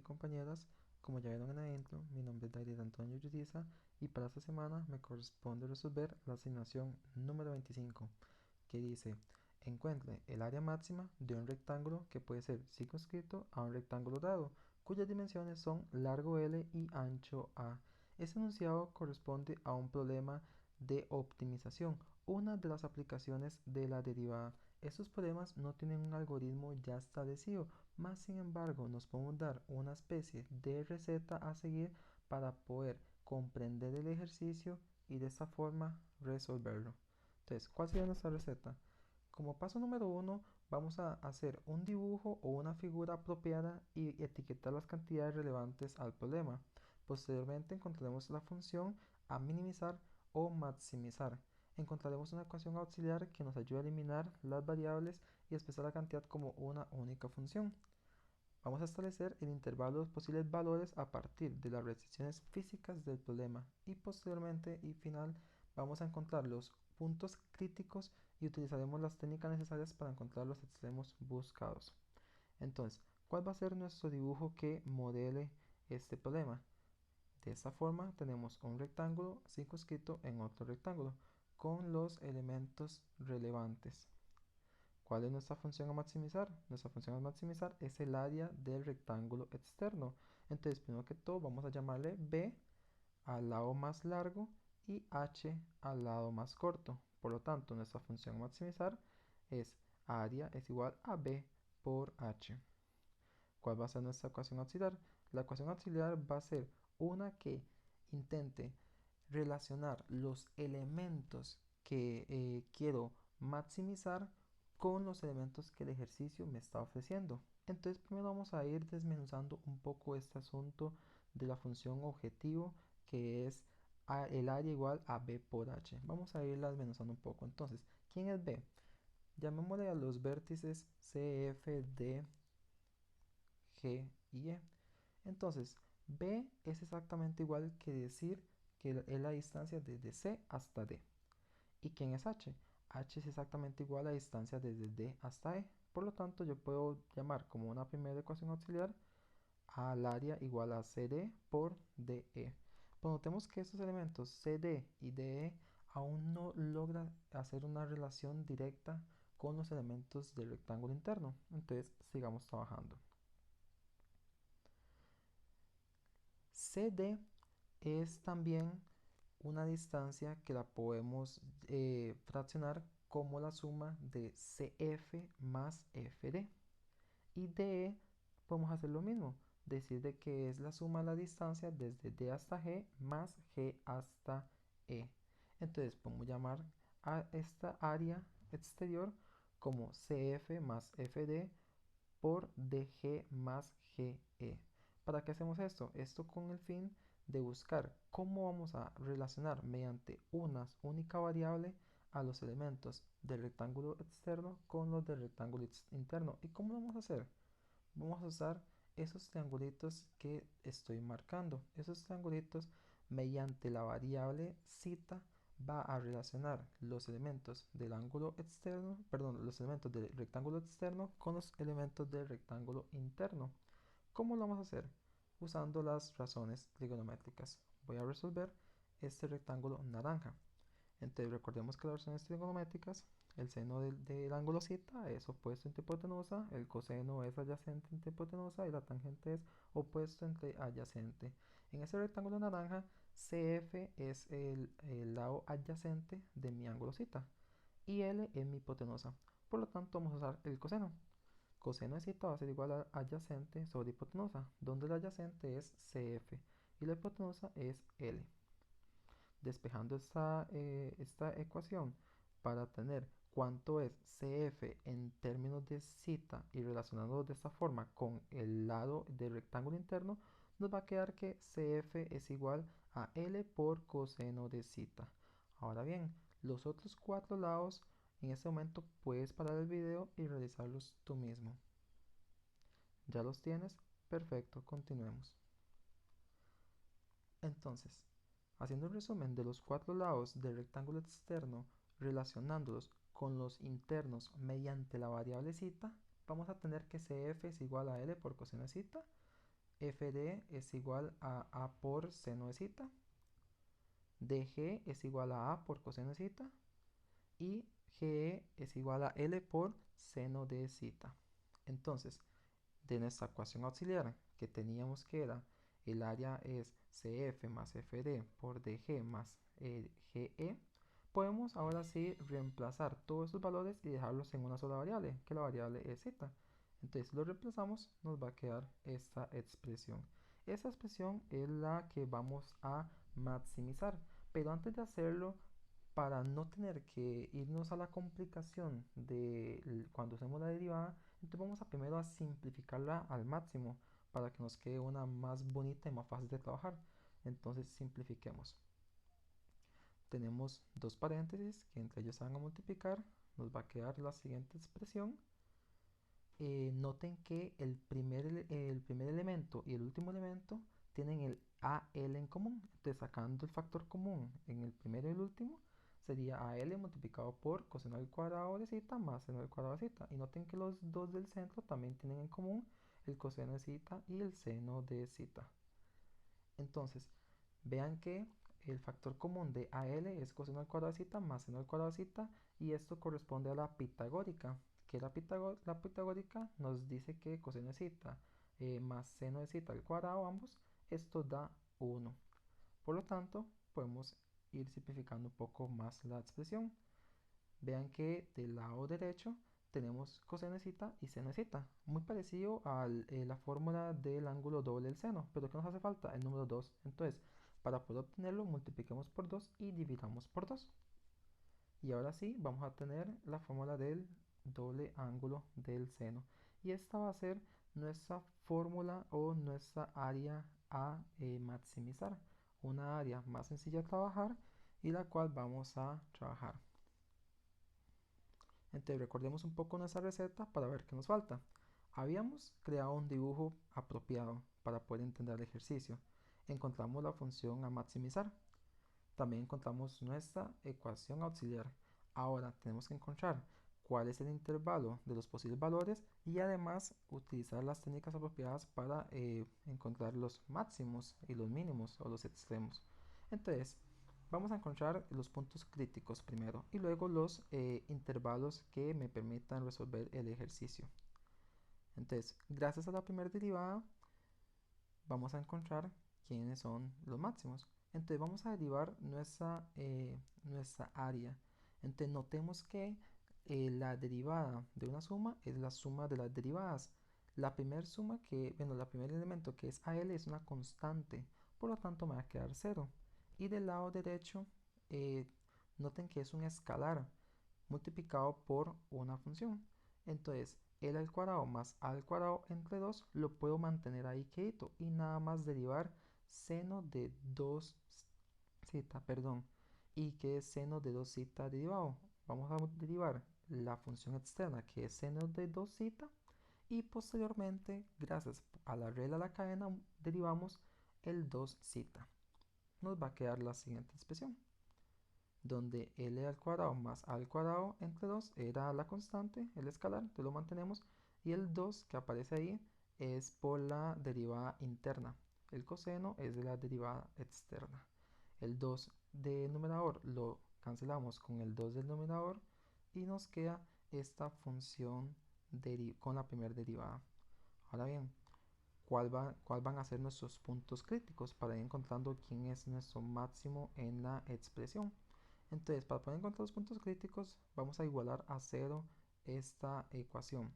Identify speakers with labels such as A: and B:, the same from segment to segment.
A: compañeras, como ya vieron en la intro, mi nombre es David Antonio Yuriza y para esta semana me corresponde resolver la asignación número 25, que dice: encuentre el área máxima de un rectángulo que puede ser circunscrito a un rectángulo dado, cuyas dimensiones son largo L y ancho A. Este enunciado corresponde a un problema de optimización, una de las aplicaciones de la derivada. Estos problemas no tienen un algoritmo ya establecido, más sin embargo nos podemos dar una especie de receta a seguir para poder comprender el ejercicio y de esta forma resolverlo. Entonces, ¿cuál sería nuestra receta? Como paso número 1, vamos a hacer un dibujo o una figura apropiada y etiquetar las cantidades relevantes al problema. Posteriormente encontraremos la función a minimizar o maximizar. Encontraremos una ecuación auxiliar que nos ayude a eliminar las variables y expresar la cantidad como una única función. Vamos a establecer el intervalo de los posibles valores a partir de las restricciones físicas del problema y posteriormente y final vamos a encontrar los puntos críticos y utilizaremos las técnicas necesarias para encontrar los extremos buscados. Entonces, ¿cuál va a ser nuestro dibujo que modele este problema? De esta forma tenemos un rectángulo circunscrito en otro rectángulo con los elementos relevantes. ¿Cuál es nuestra función a maximizar? Nuestra función a maximizar es el área del rectángulo externo. Entonces, primero que todo, vamos a llamarle B al lado más largo y H al lado más corto. Por lo tanto, nuestra función a maximizar es área es igual a B por H. ¿Cuál va a ser nuestra ecuación auxiliar? La ecuación auxiliar va a ser una que intente relacionar los elementos que quiero maximizar con los elementos que el ejercicio me está ofreciendo. Entonces primero vamos a ir desmenuzando un poco este asunto de la función objetivo, que es el área igual a B por H. Vamos a irla desmenuzando un poco. Entonces, ¿quién es B? Llamémosle a los vértices C, F, D, G y E. Entonces, B es exactamente igual que decir que es la distancia desde C hasta D. ¿Y quién es H? H es exactamente igual a la distancia desde D hasta E. Por lo tanto, yo puedo llamar como una primera ecuación auxiliar al área igual a CD por DE. Pues notemos que estos elementos CD y DE aún no logran hacer una relación directa con los elementos del rectángulo interno. Entonces, sigamos trabajando. CD es también una distancia que la podemos fraccionar como la suma de CF más FD. Y DE podemos hacer lo mismo, decir de que es la suma de la distancia desde D hasta G más G hasta E. Entonces podemos llamar a esta área exterior como CF más FD por DG más GE. ¿Para qué hacemos esto? Esto con el fin de buscar cómo vamos a relacionar mediante una única variable a los elementos del rectángulo externo con los del rectángulo interno. ¿Y cómo lo vamos a hacer? Vamos a usar esos triangulitos que estoy marcando. Esos triangulitos mediante la variable cita va a relacionar los elementos del ángulo externo, perdón, los elementos del rectángulo externo con los elementos del rectángulo interno. ¿Cómo lo vamos a hacer? Usando las razones trigonométricas. Voy a resolver este rectángulo naranja. Entonces recordemos que las razones trigonométricas, el seno del ángulo cita es opuesto entre hipotenusa, el coseno es adyacente entre hipotenusa y la tangente es opuesto entre adyacente. En ese rectángulo naranja, CF es el lado adyacente de mi ángulo cita y L es mi hipotenusa. Por lo tanto, vamos a usar el coseno. Coseno de cita va a ser igual a adyacente sobre hipotenusa, donde el adyacente es CF y la hipotenusa es L. Despejando esta ecuación para tener cuánto es CF en términos de cita y relacionándolo de esta forma con el lado del rectángulo interno, nos va a quedar que CF es igual a L por coseno de cita. Ahora bien, los otros cuatro lados, en este momento puedes parar el video y realizarlos tú mismo. ¿Ya los tienes? Perfecto, continuemos. Entonces, haciendo un resumen de los cuatro lados del rectángulo externo relacionándolos con los internos mediante la variable cita, vamos a tener que CF es igual a L por coseno de cita. FD es igual a A por seno de cita, DG es igual a A por coseno de cita y GE es igual a L por seno de cita. Entonces, de nuestra ecuación auxiliar que teníamos que era el área es CF más FD por DG más GE, podemos ahora sí reemplazar todos esos valores y dejarlos en una sola variable, que la variable es z. Entonces, si lo reemplazamos, nos va a quedar esta expresión. Esa expresión es la que vamos a maximizar, pero antes de hacerlo, para no tener que irnos a la complicación de cuando hacemos la derivada, entonces vamos a primero a simplificarla al máximo para que nos quede una más bonita y más fácil de trabajar. Entonces simplifiquemos. Tenemos dos paréntesis que entre ellos se van a multiplicar. Nos va a quedar la siguiente expresión. Noten que el primer elemento y el último elemento tienen el AL en común. Entonces sacando el factor común en el primero y el último, sería AL multiplicado por coseno al cuadrado de zeta más seno al cuadrado de zeta. Y noten que los dos del centro también tienen en común el coseno de zeta y el seno de zeta. Entonces, vean que el factor común de AL es coseno al cuadrado de zeta más seno al cuadrado de zeta, y esto corresponde a la pitagórica, que la pitagórica nos dice que coseno de zeta más seno de zeta al cuadrado, ambos, esto da 1. Por lo tanto, podemos ir simplificando un poco más la expresión. Vean que del lado derecho tenemos coseno de zeta y seno de zeta, muy parecido a la fórmula del ángulo doble del seno, pero ¿qué nos hace falta? El número 2. Entonces, para poder obtenerlo, multipliquemos por 2 y dividamos por 2. Y ahora sí, vamos a tener la fórmula del doble ángulo del seno. Y esta va a ser nuestra fórmula o nuestra área a maximizar. Una área más sencilla de trabajar y la cual vamos a trabajar. Entonces recordemos un poco nuestra receta para ver qué nos falta. Habíamos creado un dibujo apropiado para poder entender el ejercicio. Encontramos la función a maximizar. También encontramos nuestra ecuación auxiliar. Ahora tenemos que encontrar cuál es el intervalo de los posibles valores y además utilizar las técnicas apropiadas para encontrar los máximos y los mínimos o los extremos. Entonces, vamos a encontrar los puntos críticos primero y luego los intervalos que me permitan resolver el ejercicio. Entonces, gracias a la primera derivada, vamos a encontrar quiénes son los máximos. Entonces, vamos a derivar nuestra área. Entonces, notemos que la derivada de una suma es la suma de las derivadas. La primera suma la primer elemento que es AL es una constante, por lo tanto me va a quedar 0. Y del lado derecho, noten que es un escalar multiplicado por una función. Entonces, L al cuadrado más A al cuadrado entre 2 lo puedo mantener ahí quedito y nada más derivar seno de 2 zeta, perdón. ¿Y qué es seno de 2 zeta derivado? Vamos a derivar la función externa que es seno de 2 zeta y posteriormente, gracias a la regla de la cadena, derivamos el 2 zeta. Nos va a quedar la siguiente expresión, donde L al cuadrado más A al cuadrado entre 2 era la constante, el escalar, entonces lo mantenemos, y el 2 que aparece ahí es por la derivada interna, el coseno es de la derivada externa. El 2 del numerador lo cancelamos con el 2 del numerador y nos queda esta función con la primera derivada. Ahora bien, ¿cuál van a ser nuestros puntos críticos para ir encontrando quién es nuestro máximo en la expresión? Entonces, para poder encontrar los puntos críticos, vamos a igualar a 0 esta ecuación.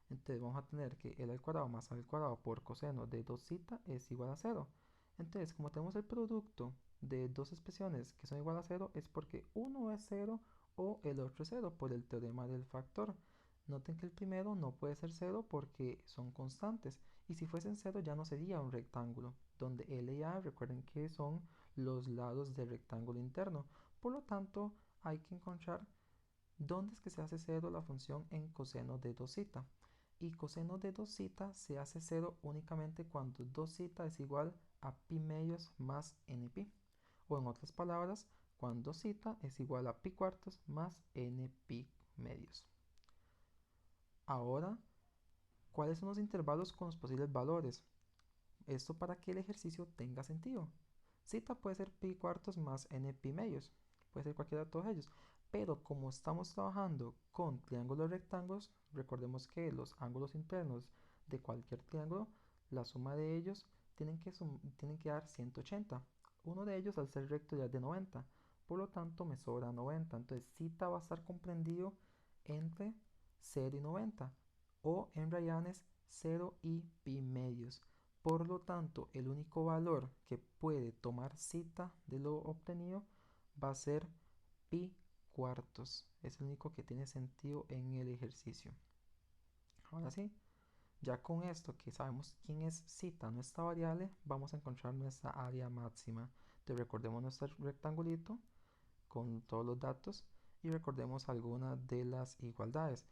A: Entonces, vamos a tener que L al cuadrado más A al cuadrado por coseno de 2 zeta es igual a 0. Entonces, como tenemos el producto de dos expresiones que son igual a 0, es porque uno es 0 o el otro es 0 por el teorema del factor. Noten que el primero no puede ser 0 porque son constantes. Y si fuesen 0 ya no sería un rectángulo, donde L y A recuerden que son los lados del rectángulo interno. Por lo tanto, hay que encontrar dónde es que se hace 0 la función en coseno de 2 zeta. Y coseno de 2 zeta se hace 0 únicamente cuando 2 zeta es igual a pi medios más n pi. O en otras palabras, cuando zeta es igual a pi cuartos más n pi medios. Ahora, ¿cuáles son los intervalos con los posibles valores? Esto para que el ejercicio tenga sentido. Zeta puede ser pi cuartos más n pi medios, puede ser cualquiera de todos ellos, pero como estamos trabajando con triángulos rectángulos, recordemos que los ángulos internos de cualquier triángulo, la suma de ellos tienen que dar 180. Uno de ellos al ser recto ya es de 90, por lo tanto me sobra 90, entonces zeta va a estar comprendido entre 0 y 90, o en radianes 0 y pi medios. Por lo tanto, el único valor que puede tomar zeta de lo obtenido va a ser pi cuartos. Es el único que tiene sentido en el ejercicio. Ahora sí, ya con esto que sabemos quién es zeta, nuestra variable, vamos a encontrar nuestra área máxima. Entonces recordemos nuestro rectangulito con todos los datos y recordemos algunas de las igualdades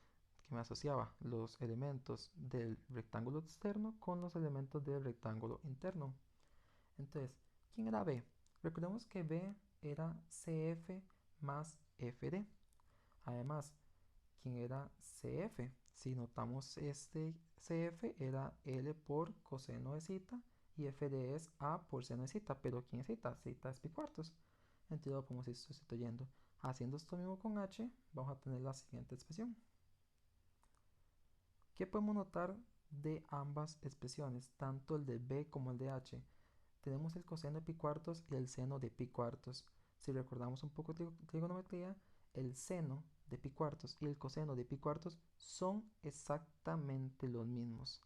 A: que me asociaba los elementos del rectángulo externo con los elementos del rectángulo interno. Entonces, ¿quién era B? Recordemos que B era CF más FD. Además, ¿quién era CF? Si notamos este CF era L por coseno de zeta y FD es A por seno de zeta. Pero ¿quién es zeta? Zeta es pi cuartos. Entonces lo podemos ir sustituyendo. Haciendo esto mismo con H, vamos a tener la siguiente expresión. ¿Qué podemos notar de ambas expresiones, tanto el de B como el de H? Tenemos el coseno de pi cuartos y el seno de pi cuartos. Si recordamos un poco de trigonometría, el seno de pi cuartos y el coseno de pi cuartos son exactamente los mismos.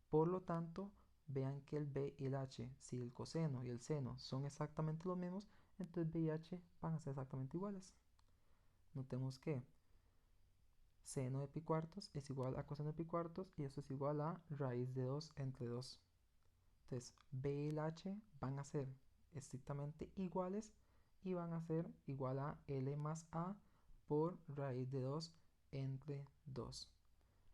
A: Por lo tanto, vean que el B y el H, si el coseno y el seno son exactamente los mismos, entonces B y H van a ser exactamente iguales. Notemos que seno de pi cuartos es igual a coseno de pi cuartos y eso es igual a raíz de 2 entre 2. Entonces B y el H van a ser estrictamente iguales y van a ser igual a L más A por raíz de 2 entre 2.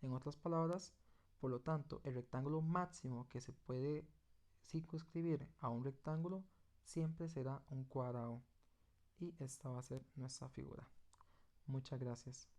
A: En otras palabras, por lo tanto, el rectángulo máximo que se puede circunscribir a un rectángulo siempre será un cuadrado. Y esta va a ser nuestra figura. Muchas gracias.